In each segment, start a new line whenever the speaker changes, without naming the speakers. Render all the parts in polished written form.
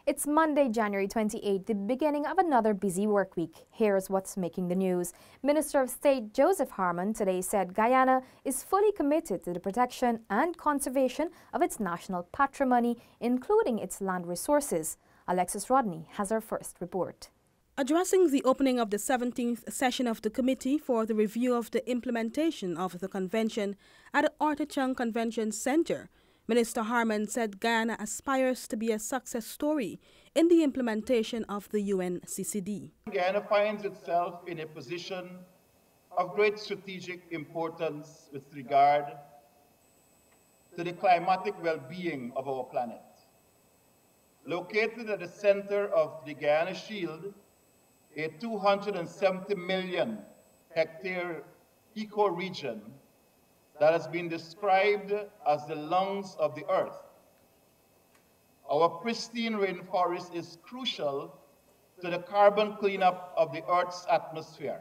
It's Monday, January 28, the beginning of another busy work week. Here's what's making the news. Minister of State Joseph Harmon today said Guyana is fully committed to the protection and conservation of its national patrimony, including its land resources. Alexis Rodney has our first report.
Addressing the opening of the 17th session of the Committee for the Review of the Implementation of the Convention at the Arthur Chung Convention Center, Minister Harmon said Guyana aspires to be a success story in the implementation of the UNCCD.
Guyana finds itself in a position of great strategic importance with regard to the climatic well-being of our planet. Located at the center of the Guyana Shield, a 270 million hectare ecoregion that has been described as the lungs of the earth. Our pristine rainforest is crucial to the carbon cleanup of the earth's atmosphere.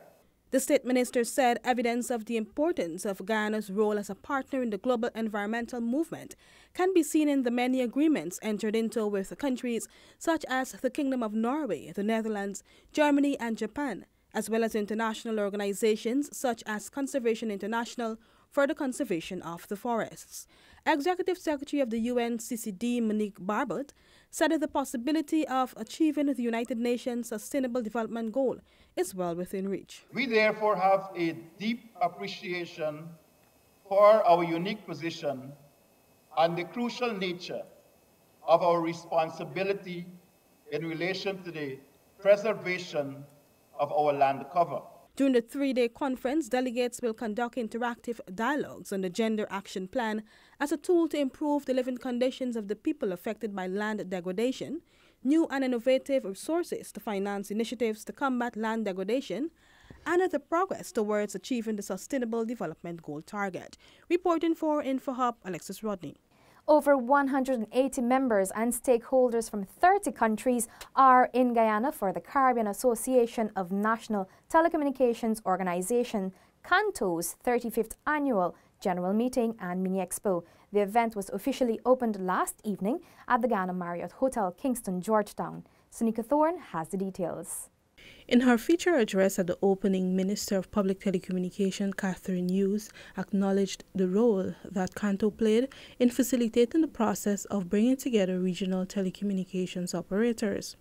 The state minister said evidence of the importance of Guyana's role as a partner in the global environmental movement can be seen in the many agreements entered into with countries such as the Kingdom of Norway, the Netherlands, Germany and Japan, as well as international organizations such as Conservation International for the conservation of the forests. Executive Secretary of the UNCCD, Monique Barbot, said that the possibility of achieving the United Nations Sustainable Development Goal is well within reach.
We therefore have a deep appreciation for our unique position and the crucial nature of our responsibility in relation to the preservation of our land cover.
During the 3-day conference, delegates will conduct interactive dialogues on the Gender Action Plan as a tool to improve the living conditions of the people affected by land degradation, new and innovative resources to finance initiatives to combat land degradation, and the progress towards achieving the Sustainable Development Goal target. Reporting for InfoHub, Alexis Rodney.
Over 180 members and stakeholders from 30 countries are in Guyana for the Caribbean Association of National Telecommunications Organization, CANTO's 35th Annual General Meeting and Mini Expo. The event was officially opened last evening at the Guyana Marriott Hotel, Kingston, Georgetown. Sonika Thorne has the details.
In her feature address at the opening, Minister of Public Telecommunication Catherine Hughes acknowledged the role that CANTO played in facilitating the process of bringing together regional telecommunications operators.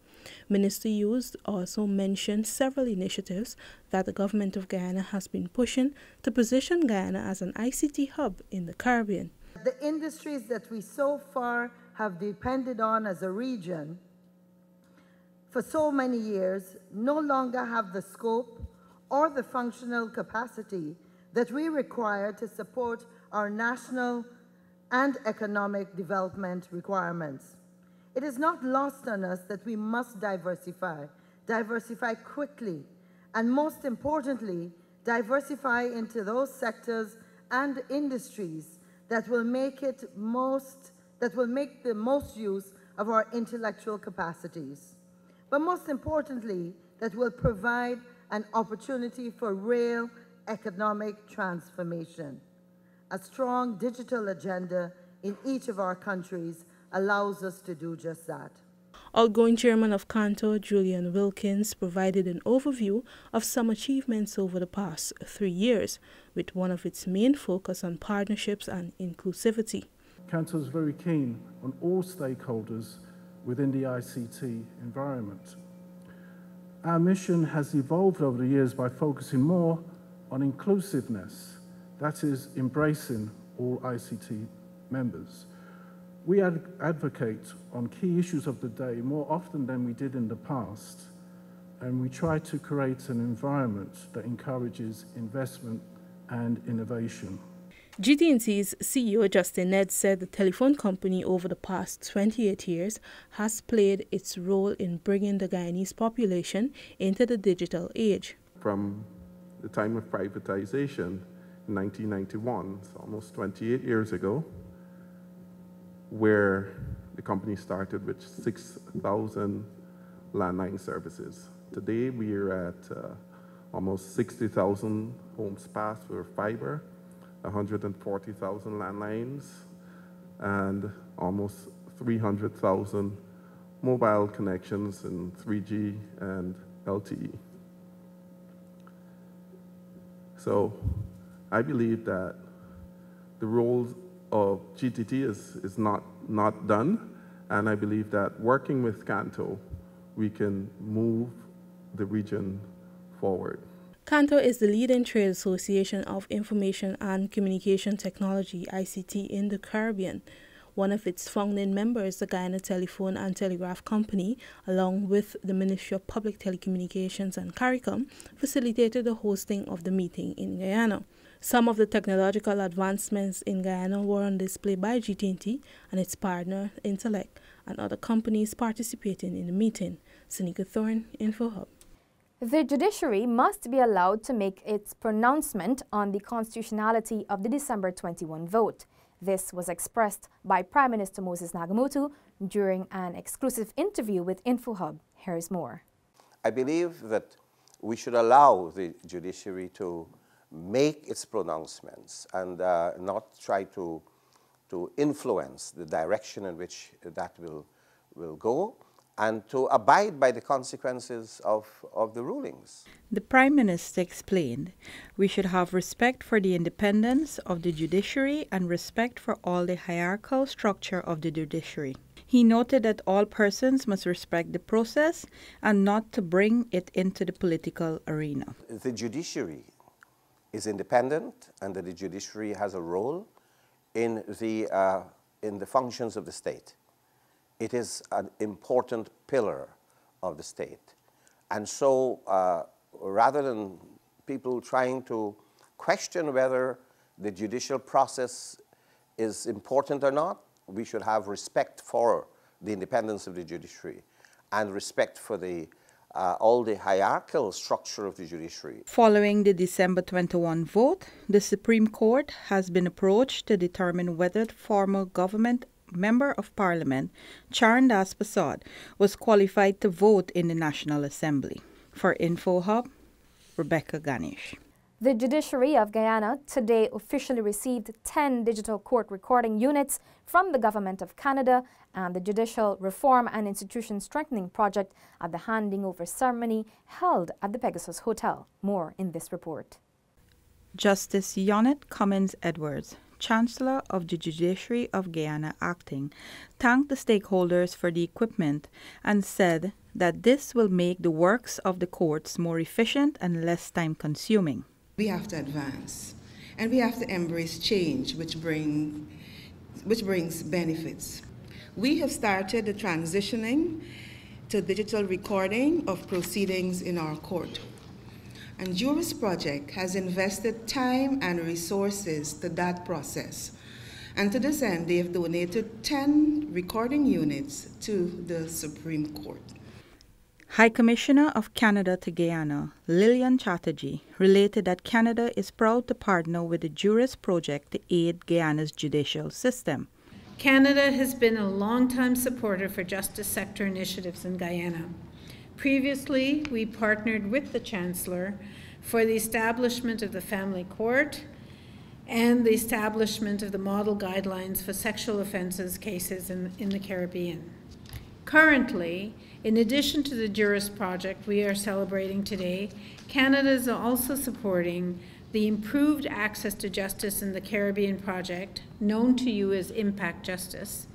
Minister Hughes also mentioned several initiatives that the government of Guyana has been pushing to position Guyana as an ICT hub in the Caribbean.
The industries that we so far have depended on as a region for so many years no longer have the scope or the functional capacity that we require to support our national and economic development requirements. It is not lost on us that we must diversify quickly, and most importantly, diversify into those sectors and industries that will make the most use of our intellectual capacities. But most importantly, that will provide an opportunity for real economic transformation. A strong digital agenda in each of our countries allows us to do just that.
Outgoing Chairman of CANTO, Julian Wilkins, provided an overview of some achievements over the past 3 years, with one of its main focus on partnerships and inclusivity.
CANTO is very keen on all stakeholders within the ICT environment. Our mission has evolved over the years by focusing more on inclusiveness, that is, embracing all ICT members. We advocate on key issues of the day more often than we did in the past, and we try to create an environment that encourages investment and innovation.
GT&T's CEO Justin Ned said the telephone company over the past 28 years has played its role in bringing the Guyanese population into the digital age.
From the time of privatization, in 1991, so almost 28 years ago, where the company started with 6,000 landline services. Today, we are at almost 60,000 homes passed with fiber, 140,000 landlines, and almost 300,000 mobile connections in 3G and LTE. So I believe that the role of GTT is not done, and I believe that working with Canto, we can move the region forward.
Canto is the leading trade association of information and communication technology, ICT, in the Caribbean. One of its founding members, the Guyana Telephone and Telegraph Company, along with the Ministry of Public Telecommunications and CARICOM, facilitated the hosting of the meeting in Guyana. Some of the technological advancements in Guyana were on display by GTT and its partner, Intellect, and other companies participating in the meeting. Seneca Thorne, InfoHub.
The judiciary must be allowed to make its pronouncement on the constitutionality of the December 21 vote. This was expressed by Prime Minister Moses Nagamootoo during an exclusive interview with InfoHub. Here's more.
I believe that we should allow the judiciary to make its pronouncements and not try to influence the direction in which that will go, and to abide by the consequences of the rulings.
The Prime Minister explained we should have respect for the independence of the judiciary and respect for all the hierarchical structure of the judiciary. He noted that all persons must respect the process and not to bring it into the political arena.
The judiciary is independent, and that the judiciary has a role in the functions of the state. It is an important pillar of the state. And so rather than people trying to question whether the judicial process is important or not, we should have respect for the independence of the judiciary and respect for all the hierarchical structure of the judiciary.
Following the December 21 vote, the Supreme Court has been approached to determine whether the former government Member of Parliament, Charan Das Prasad, was qualified to vote in the National Assembly. For InfoHub, Rebecca Ganesh.
The judiciary of Guyana today officially received 10 digital court recording units from the Government of Canada and the Judicial Reform and Institution Strengthening Project at the handing over ceremony held at the Pegasus Hotel. More in this report.
Justice Yonet Cummins Edwards, Chancellor of the Judiciary of Guyana acting, thanked the stakeholders for the equipment and said that this will make the works of the courts more efficient and less time-consuming.
We have to advance, and we have to embrace change, which brings benefits. We have started the transitioning to digital recording of proceedings in our court. And Juris Project has invested time and resources to that process. And to this end, they have donated 10 recording units to the Supreme Court.
High Commissioner of Canada to Guyana, Lillian Chatterjee, related that Canada is proud to partner with the Juris Project to aid Guyana's judicial system.
Canada has been a long-time supporter for justice sector initiatives in Guyana. Previously, we partnered with the Chancellor for the establishment of the Family Court and the establishment of the model guidelines for sexual offenses cases in the Caribbean. Currently, in addition to the Juris Project we are celebrating today, Canada is also supporting the Improved Access to Justice in the Caribbean project, known to you as Impact Justice.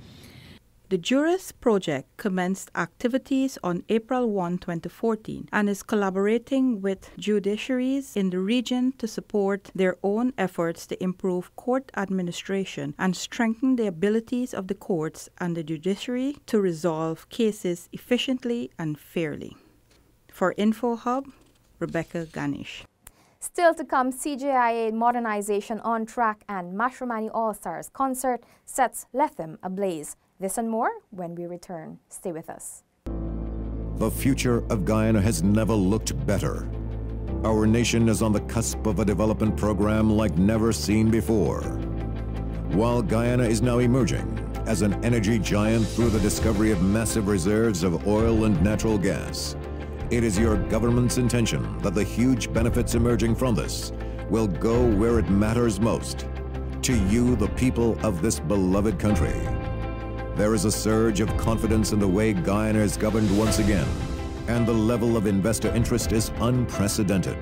The Juris Project commenced activities on April 1, 2014 and is collaborating with judiciaries in the region to support their own efforts to improve court administration and strengthen the abilities of the courts and the judiciary to resolve cases efficiently and fairly. For InfoHub, Rebecca Ganesh.
Still to come, CJIA modernization on track and Mashramani All-Stars concert sets Lethem ablaze. This and more when we return. Stay with us.
The future of Guyana has never looked better. our nation is on the cusp of a development program like never seen before. While Guyana is now emerging as an energy giant through the discovery of massive reserves of oil and natural gas, it is your government's intention that the huge benefits emerging from this will go where it matters most, to you, the people of this beloved country. There is a surge of confidence in the way Guyana is governed once again, and the level of investor interest is unprecedented.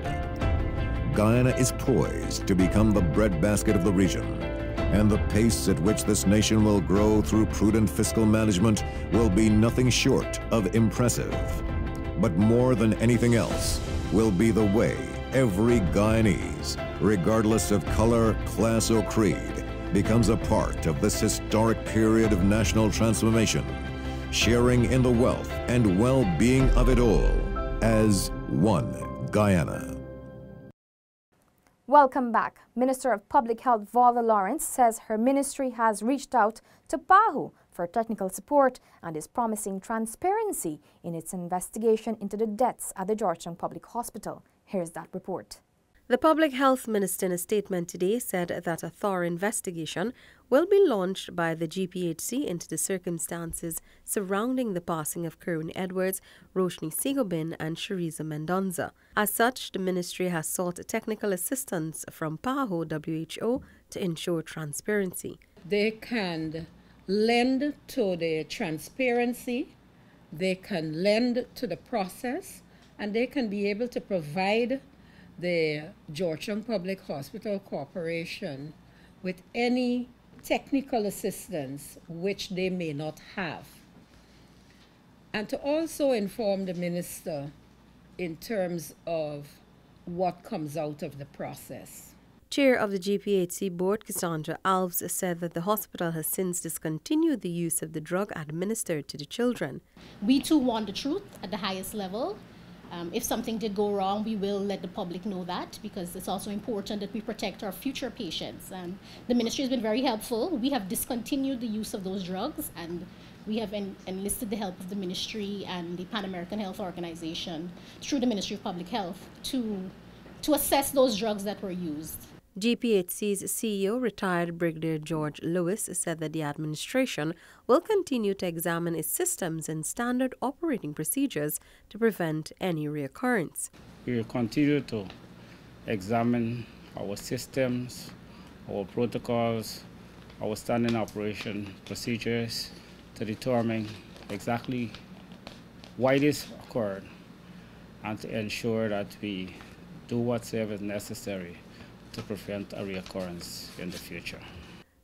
Guyana is poised to become the breadbasket of the region, and the pace at which this nation will grow through prudent fiscal management will be nothing short of impressive. But more than anything else will be the way every Guyanese, regardless of color, class, or creed, becomes a part of this historic period of national transformation, sharing in the wealth and well-being of it all as one Guyana.
Welcome back. Minister of Public Health Valda Lawrence says her ministry has reached out to PAHO for technical support and is promising transparency in its investigation into the deaths at the Georgetown Public Hospital. Here's that report.
The Public Health Minister in a statement today said that a thorough investigation will be launched by the GPHC into the circumstances surrounding the passing of Kerwin Edwards, Roshni Sigobin and Shariza Mendonza. As such, the ministry has sought technical assistance from PAHO WHO to ensure transparency.
They can lend to the transparency, they can lend to the process, and they can be able to provide the Georgetown Public Hospital Corporation with any technical assistance which they may not have. And to also inform the minister in terms of what comes out of the process.
Chair of the GPHC board, Cassandra Alves, said that the hospital has since discontinued the use of the drug administered to the children.
We too want the truth at the highest level. If something did go wrong, we will let the public know that, because it's also important that we protect our future patients. The ministry has been very helpful. We have discontinued the use of those drugs, and we have enlisted the help of the ministry and the Pan American Health Organization through the Ministry of Public Health to assess those drugs that were used.
GPHC's CEO, retired Brigadier George Lewis, said that the administration will continue to examine its systems and standard operating procedures to prevent any reoccurrence.
We will continue to examine our systems, our protocols, our standard operation procedures to determine exactly why this occurred and to ensure that we do whatever is necessary to prevent a reoccurrence in the future.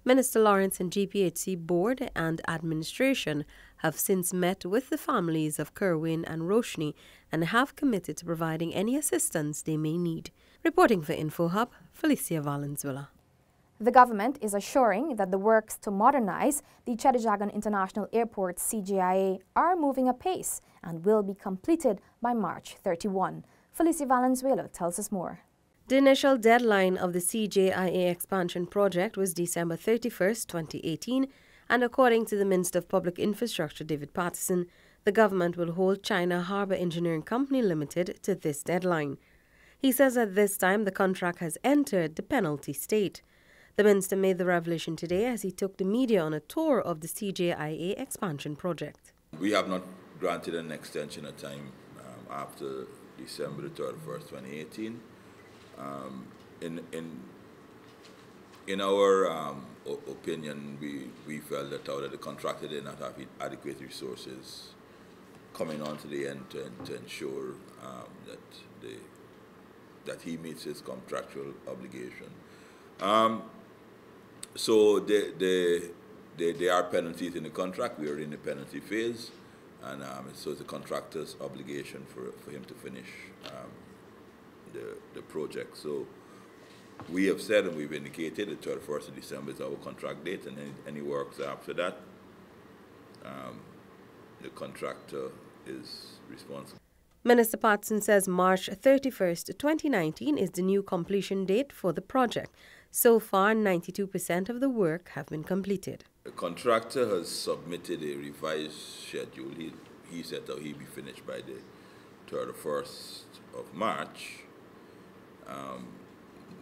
Minister Lawrence and GPHC board and administration have since met with the families of Kerwin and Roshni and have committed to providing any assistance they may need. Reporting for InfoHub, Felicia Valenzuela.
The government is assuring that the works to modernize the Chedijagan International Airport CJIA are moving apace and will be completed by March 31. Felicia Valenzuela tells us more.
The initial deadline of the CJIA expansion project was December 31, 2018, and according to the Minister of Public Infrastructure, David Patterson, the government will hold China Harbour Engineering Company Limited to this deadline. He says at this time the contract has entered the penalty state. The minister made the revelation today as he took the media on a tour of the CJIA expansion project.
We have not granted an extension of time after December 31st, 2018. In our opinion, we felt that the contractor did not have adequate resources coming on to the end to ensure that he meets his contractual obligation. So there are penalties in the contract. We are in the penalty phase, and so it's the contractor's obligation for him to finish the project. So we have said and we've indicated the 31st of December is our contract date, and any works after that, the contractor is responsible.
Minister Patterson says March 31st, 2019 is the new completion date for the project. So far, 92% of the work have been completed.
The contractor has submitted a revised schedule. He said that he'll be finished by the 31st of March.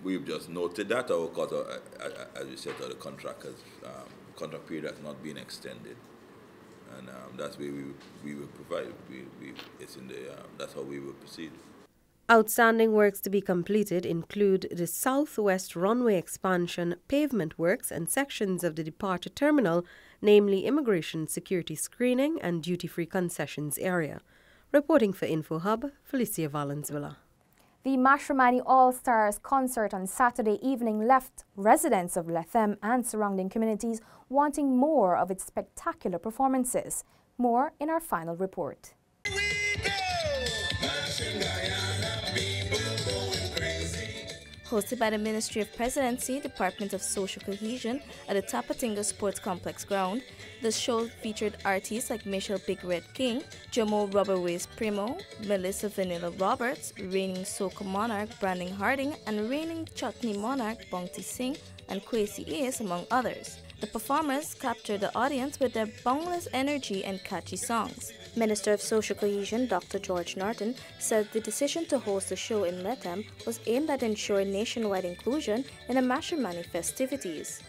We've just noted that, because, as we said, the contract period has not been extended, and that's where we will provide. That's how we will proceed.
Outstanding works to be completed include the southwest runway expansion, pavement works, and sections of the departure terminal, namely immigration security screening and duty-free concessions area. Reporting for InfoHub, Felicia Valenzuela.
The Mashramani All-Stars concert on Saturday evening left residents of Lethem and surrounding communities wanting more of its spectacular performances. More in our final report.
Hosted by the Ministry of Presidency, Department of Social Cohesion at the Tapatinga Sports Complex ground, the show featured artists like Michelle Big Red King, Jomo Rubberwaist Primo, Melissa Vanilla Roberts, reigning Soca Monarch Branding Harding, and reigning Chutney Monarch Bounty Singh and Kwesi Ace, among others. The performers captured the audience with their boundless energy and catchy songs. Minister of Social Cohesion Dr. George Norton said the decision to host the show in Lethem was aimed at ensuring nationwide inclusion in the Mashramani festivities.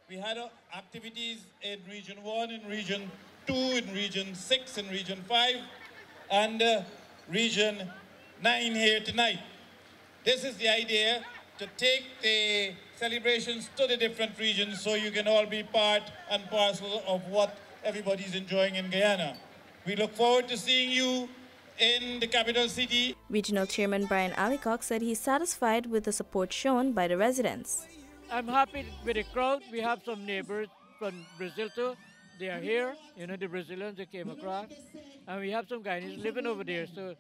We had activities in Region 1, in Region 2, in Region 6, in Region 5, and Region 9 here tonight. This is the idea, to take the celebrations to the different regions so you can all be part and parcel of what everybody's enjoying in Guyana. We look forward to seeing you in the capital city.
Regional Chairman Brian Allicock said he's satisfied with the support shown by the residents.
I'm happy with the crowd. We have some neighbors from Brazil too. They are here, the Brazilians that came across. And we have some Guyanese living over there, so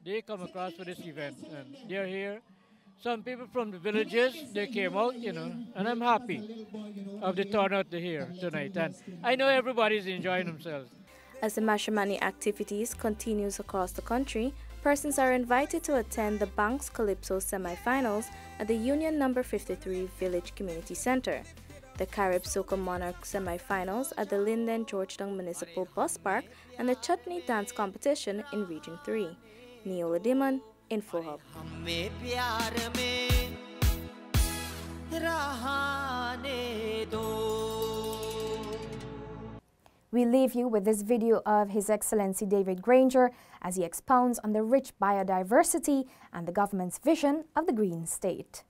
they come across for this event. And they're here. Some people from the villages, they came out, and I'm happy of the turnout here tonight. And I know everybody's enjoying themselves.
As the Mashramani activities continues across the country, persons are invited to attend the Banks Calypso semi-finals at the Union No. 53 Village Community Center, the Carib Soca Monarch semi-finals at the Linden Georgetown Municipal Bus Park, and the Chutney Dance Competition in Region 3. Neola Diman, InfoHub.
We leave you with this video of His Excellency David Granger as he expounds on the rich biodiversity and the government's vision of the Green State.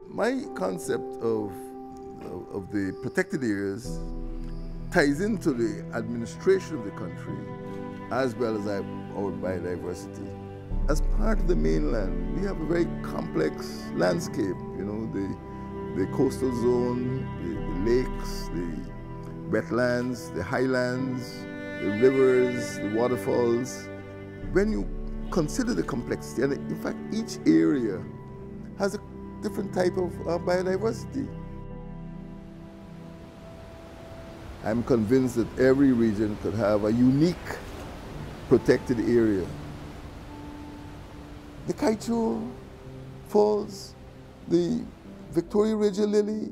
My concept of the protected areas ties into the administration of the country as well as our biodiversity. As part of the mainland, we have a very complex landscape, the coastal zone, the lakes, the wetlands, the highlands, the rivers, the waterfalls. When you consider the complexity, and in fact each area has a different type of biodiversity. I'm convinced that every region could have a unique protected area. The Kaieteur Falls, the Victoria Ridge lily,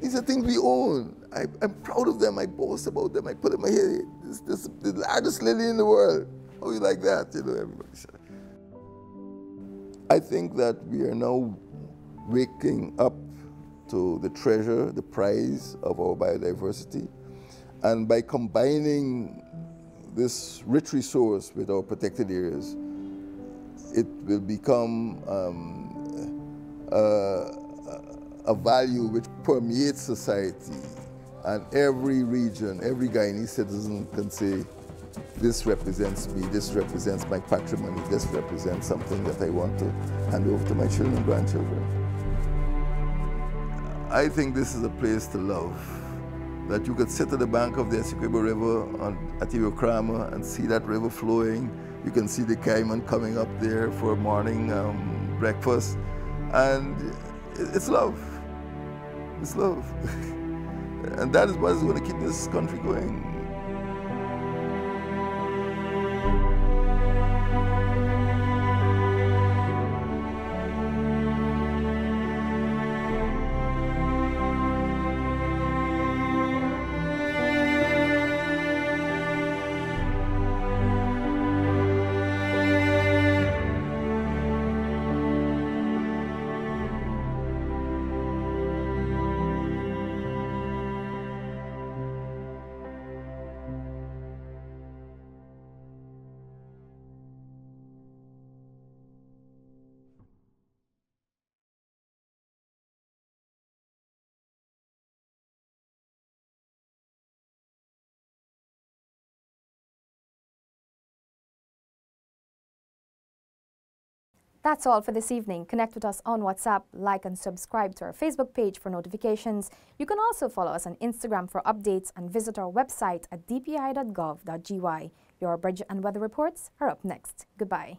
these are things we own. I'm proud of them, I boast about them, I put them here. This is the largest lily in the world. How you like that? Everybody said. I think that we are now waking up to the treasure, the prize of our biodiversity. And by combining this rich resource with our protected areas, it will become a value which permeates society. And every region, every Guyanese citizen can say, this represents me, this represents my patrimony, this represents something that I want to hand over to my children and grandchildren. I think this is a place to love. That you could sit at the bank of the Essequibo River at Iwokrama and see that river flowing. You can see the caiman coming up there for morning breakfast. And it's love. It's love. And that is what is going to keep this country going.
That's all for this evening. Connect with us on WhatsApp, like and subscribe to our Facebook page for notifications. You can also follow us on Instagram for updates and visit our website at dpi.gov.gy. Your budget and weather reports are up next. Goodbye.